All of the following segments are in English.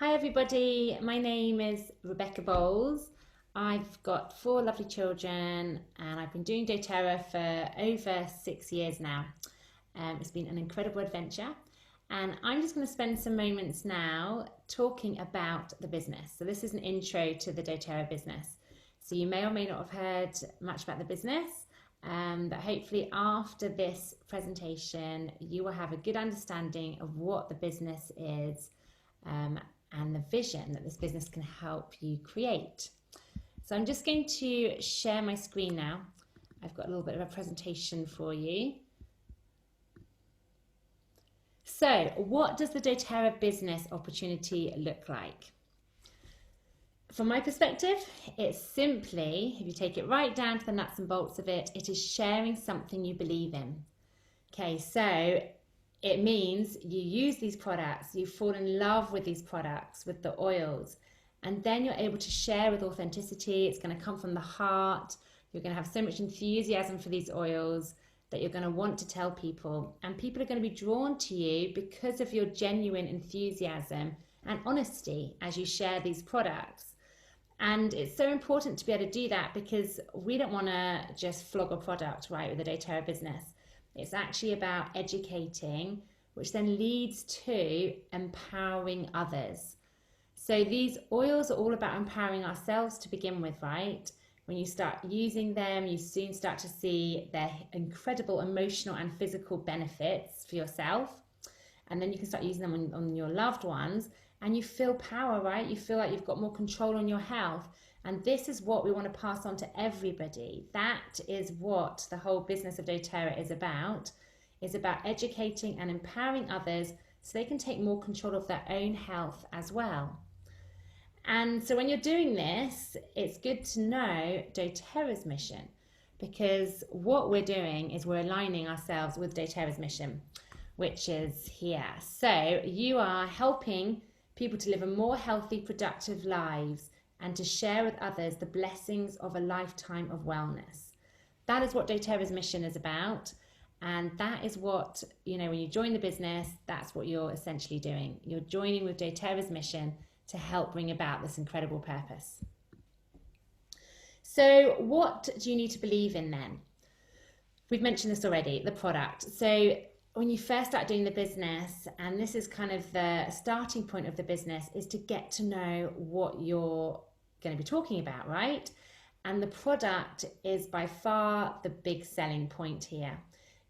Hi everybody, my name is Rebecca Bowles. I've got 4 lovely children and I've been doing doTERRA for over 6 years now. It's been an incredible adventure and I'm just going to spend some moments now talking about the business. So this is an intro to the doTERRA business. So you may or may not have heard much about the business, but hopefully after this presentation you will have a good understanding of what the business is and the vision that this business can help you create. So I'm just going to share my screen now. I've got a little bit of a presentation for you. So what does the doTERRA business opportunity look like? From my perspective, it's simply, if you take it right down to the nuts and bolts of it, it is sharing something you believe in. Okay, so it means you use these products, you fall in love with these products, with the oils, and then you're able to share with authenticity. It's going to come from the heart. You're going to have so much enthusiasm for these oils that you're going to want to tell people, and people are going to be drawn to you because of your genuine enthusiasm and honesty as you share these products. And it's so important to be able to do that because we don't want to just flog a product, right, with the doTERRA business. It's actually about educating, which then leads to empowering others. So these oils are all about empowering ourselves to begin with, right? When you start using them, you soon start to see their incredible emotional and physical benefits for yourself. And then you can start using them on your loved ones and you feel power, right? You feel like you've got more control on your health. And this is what we want to pass on to everybody. That is what the whole business of doTERRA is about educating and empowering others so they can take more control of their own health as well. And so when you're doing this, it's good to know doTERRA's mission, because what we're doing is we're aligning ourselves with doTERRA's mission, which is here. So you are helping people to live a more healthy, productive lives and to share with others the blessings of a lifetime of wellness. That is what doTERRA's mission is about. And that is what, when you join the business, that's what you're essentially doing. You're joining with doTERRA's mission to help bring about this incredible purpose. So what do you need to believe in then? We've mentioned this already, the product. So when you first start doing the business, and this is kind of the starting point of the business, is to get to know what you're going to be talking about, right? And the product is by far the big selling point here.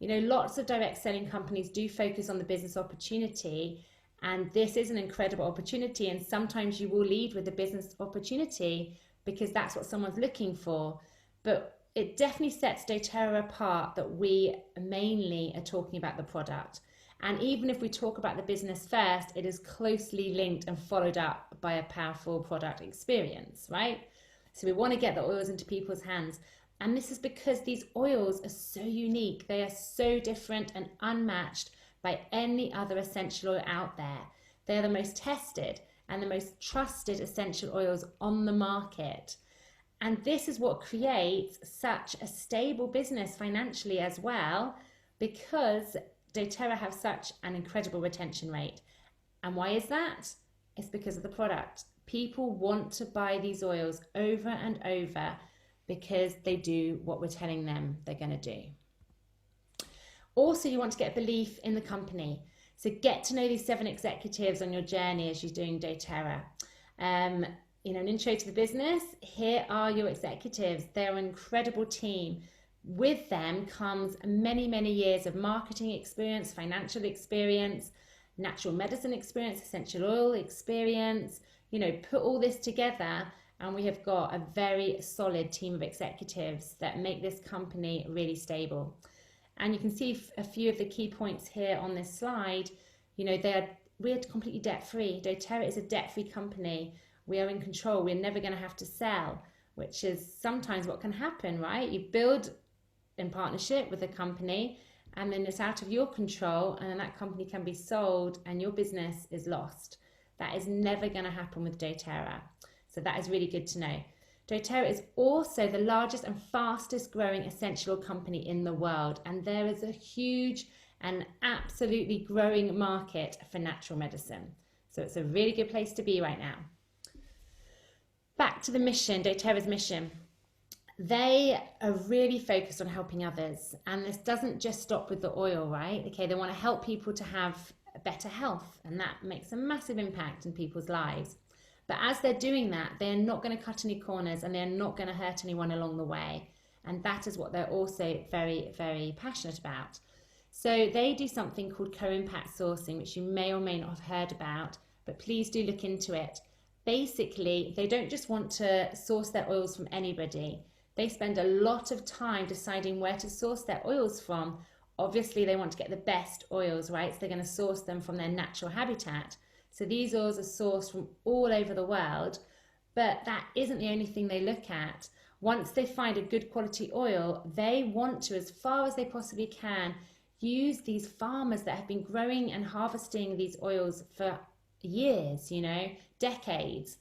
Lots of direct selling companies do focus on the business opportunity, and this is an incredible opportunity, and sometimes you will lead with the business opportunity because that's what someone's looking for. But it definitely sets doTERRA apart that we mainly are talking about the product. And even if we talk about the business first, it is closely linked and followed up by a powerful product experience, right? So we want to get the oils into people's hands. And this is because these oils are so unique. They are so different and unmatched by any other essential oil out there. They are the most tested and the most trusted essential oils on the market. And this is what creates such a stable business financially as well, because doTERRA have such an incredible retention rate. And why is that? It's because of the product. People want to buy these oils over and over because they do what we're telling them they're going to do. Also, you want to get belief in the company. So get to know these 7 executives on your journey as you're doing doTERRA. An intro to the business, here are your executives. They're an incredible team. With them comes many, many years of marketing experience, financial experience, natural medicine experience, essential oil experience. Put all this together and we have got a very solid team of executives that make this company really stable. And you can see a few of the key points here on this slide. We're completely debt-free. doTERRA is a debt-free company. We are in control. We're never going to have to sell, which is sometimes what can happen, right? You build in partnership with a company and then it's out of your control and then that company can be sold and your business is lost. That is never going to happen with doTERRA. So that is really good to know. doTERRA is also the largest and fastest growing essential oil company in the world, and there is a huge and absolutely growing market for natural medicine. So it's a really good place to be right now. Back to the mission, doTERRA's mission. They are really focused on helping others, and this doesn't just stop with the oil, right? Okay, they want to help people to have better health, and that makes a massive impact in people's lives. But as they're doing that, they're not going to cut any corners, and they're not going to hurt anyone along the way. And that is what they're also very, very passionate about. So they do something called co-impact sourcing, which you may or may not have heard about, but please do look into it. Basically, they don't just want to source their oils from anybody. They spend a lot of time deciding where to source their oils from. Obviously, they want to get the best oils, right? So they're going to source them from their natural habitat. So these oils are sourced from all over the world, but that isn't the only thing they look at. Once they find a good quality oil, they want to, as far as they possibly can, use these farmers that have been growing and harvesting these oils for years, decades.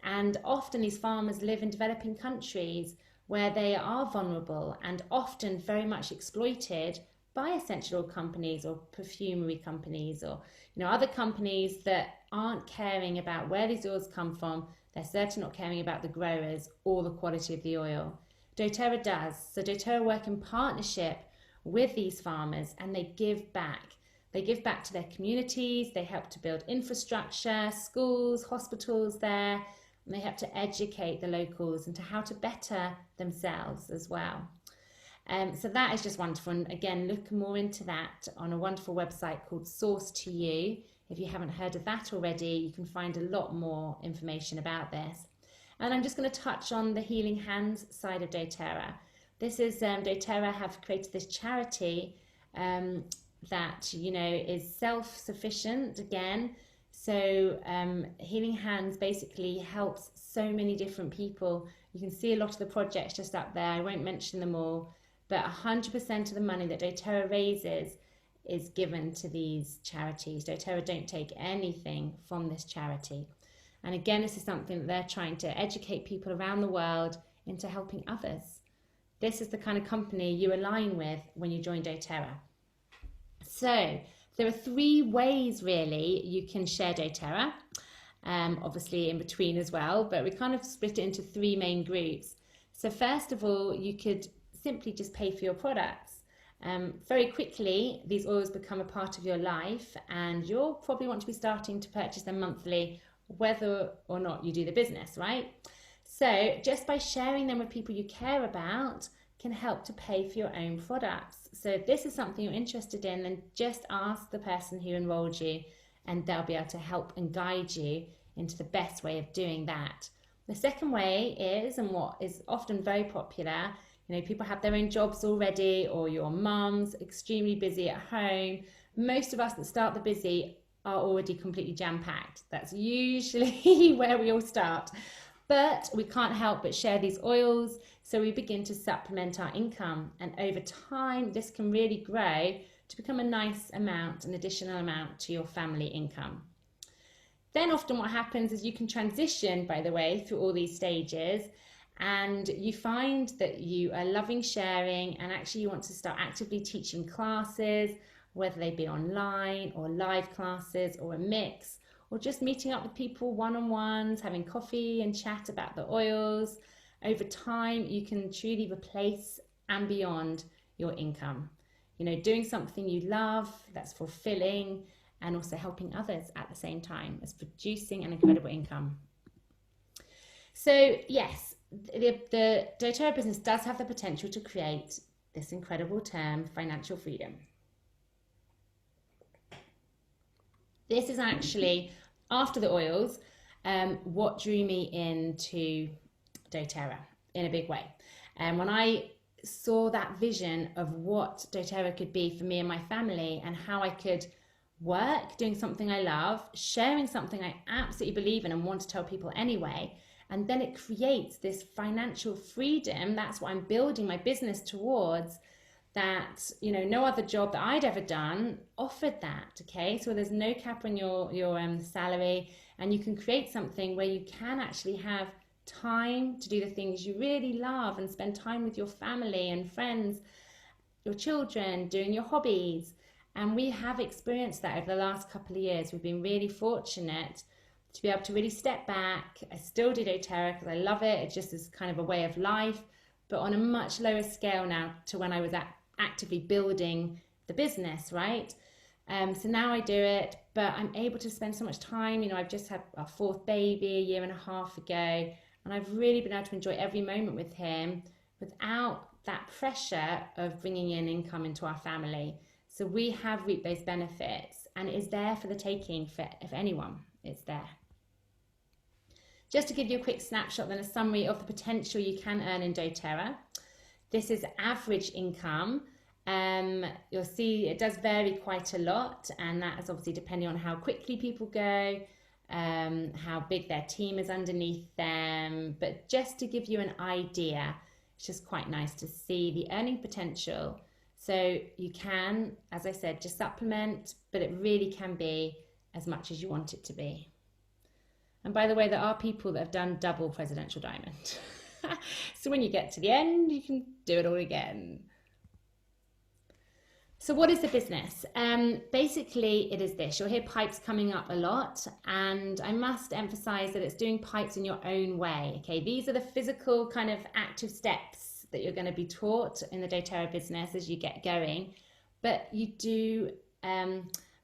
And often these farmers live in developing countries where they are vulnerable and often very much exploited by essential oil companies or perfumery companies or other companies that aren't caring about where these oils come from. They're certainly not caring about the growers or the quality of the oil. doTERRA does. So doTERRA work in partnership with these farmers, and they give back. They give back to their communities. They help to build infrastructure, schools, hospitals there, and they help to educate the locals into how to better themselves as well. So that is just wonderful. And again, look more into that on a wonderful website called Source to You. If you haven't heard of that already, you can find a lot more information about this. And I'm just going to touch on the Healing Hands side of doTERRA. This is doTERRA have created this charity that is self-sufficient again. So Healing Hands basically helps so many different people. You can see a lot of the projects just up there. I won't mention them all, but 100% of the money that doTERRA raises is given to these charities. doTERRA don't take anything from this charity. And again, this is something that they're trying to educate people around the world into helping others. This is the kind of company you align with when you join doTERRA. So there are 3 ways really you can share doTERRA, obviously in between as well, but we kind of split it into 3 main groups. So first of all, you could simply just pay for your products. Very quickly, these oils become a part of your life, and you'll probably want to be starting to purchase them monthly, whether or not you do the business, right? So just by sharing them with people you care about can help to pay for your own products. So if this is something you're interested in, then just ask the person who enrolled you, and they'll be able to help and guide you into the best way of doing that. The second way is, and what is often very popular, people have their own jobs already, or your mum's extremely busy at home. Most of us that start the busy are already completely jam-packed. That's usually where we all start. But we can't help but share these oils, so we begin to supplement our income. And over time, this can really grow to become a nice amount, an additional amount to your family income. Then often what happens is you can transition, by the way, through all these stages, and you find that you are loving sharing, and actually you want to start actively teaching classes, whether they be online or live classes or a mix, or just meeting up with people one-on-ones, having coffee and chat about the oils. Over time, you can truly replace and beyond your income. Doing something you love, that's fulfilling, and also helping others at the same time as producing an incredible income. So yes, the doTERRA business does have the potential to create this incredible term, financial freedom. This is actually, after the oils, what drew me into doTERRA in a big way. And when I saw that vision of what doTERRA could be for me and my family, and how I could work doing something I love, sharing something I absolutely believe in and want to tell people anyway, and then it creates this financial freedom. That's what I'm building my business towards. That no other job that I'd ever done offered that. Okay, so there's no cap on your salary, and you can create something where you can actually have time to do the things you really love and spend time with your family and friends, your children, doing your hobbies, And we have experienced that over the last couple of years. We've been really fortunate to be able to really step back. I still do doTERRA because I love it. It just is kind of a way of life, but on a much lower scale now to when I was actively building the business, right? So now I do it, but I'm able to spend so much time. I've just had our fourth baby a year and a half ago, and I've really been able to enjoy every moment with him without that pressure of bringing in income into our family. So we have reaped those benefits, and it is there for the taking for anyone. It's there. Just to give you a quick snapshot, then a summary of the potential you can earn in doTERRA. This is average income. You'll see it does vary quite a lot, and that is obviously depending on how quickly people go, how big their team is underneath them. But just to give you an idea, it's just quite nice to see the earning potential. So you can, as I said, just supplement, but it really can be as much as you want it to be. And by the way, there are people that have done double Presidential Diamond. So when you get to the end, you can do it all again. So what is the business? Basically, it is this. You'll hear pipes coming up a lot, and I must emphasize that it's doing pipes in your own way. Okay, these are the physical kind of active steps that you're going to be taught in the doTERRA business as you get going, but you do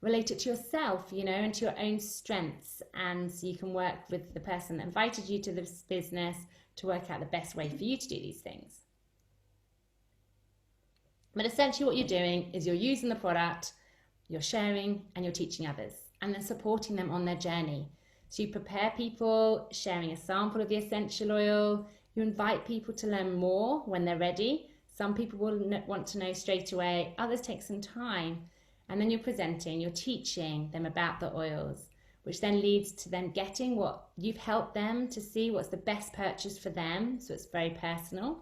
relate it to yourself, and to your own strengths, and so you can work with the person that invited you to this business to work out the best way for you to do these things. But essentially what you're doing is you're using the product, you're sharing, and you're teaching others, and then supporting them on their journey. So you prepare people, sharing a sample of the essential oil. You invite people to learn more when they're ready. Some people will want to know straight away, others take some time. And then you're presenting, you're teaching them about the oils, which then leads to them getting what you've helped them to see what's the best purchase for them. So it's very personal.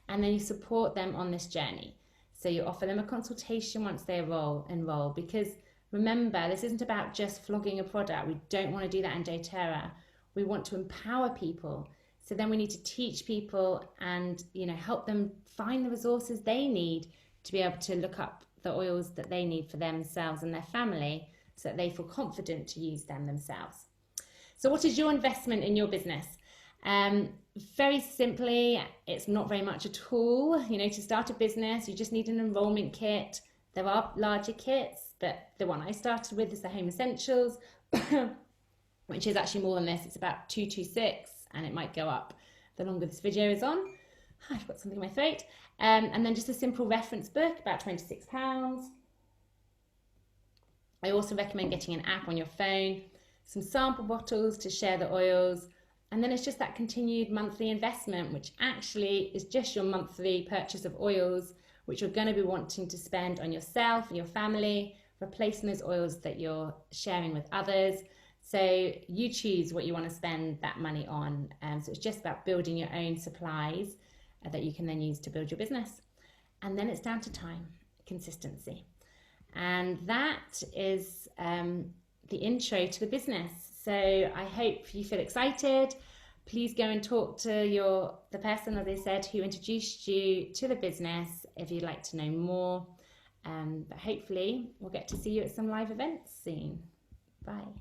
And then you support them on this journey. So you offer them a consultation once they enroll, because remember, this isn't about just flogging a product. We don't want to do that in doTERRA. We want to empower people. So then we need to teach people and help them find the resources they need to be able to look up the oils that they need for themselves and their family, so that they feel confident to use them themselves. So what is your investment in your business? Very simply, it's not very much at all. To start a business, you just need an enrollment kit. There are larger kits, but the one I started with is the Home Essentials, which is actually more than this. It's about 226, and it might go up the longer this video is on. I've got something in my throat. And then just a simple reference book, about £26. I also recommend getting an app on your phone, some sample bottles to share the oils, and then it's just that continued monthly investment, which actually is just your monthly purchase of oils, which you're going to be wanting to spend on yourself and your family, replacing those oils that you're sharing with others. So you choose what you want to spend that money on. So it's just about building your own supplies that you can then use to build your business. And then it's down to time, consistency. And that is the intro to the business. So I hope you feel excited. Please go and talk to the person, as I said, who introduced you to the business if you'd like to know more. But hopefully we'll get to see you at some live events soon. Bye.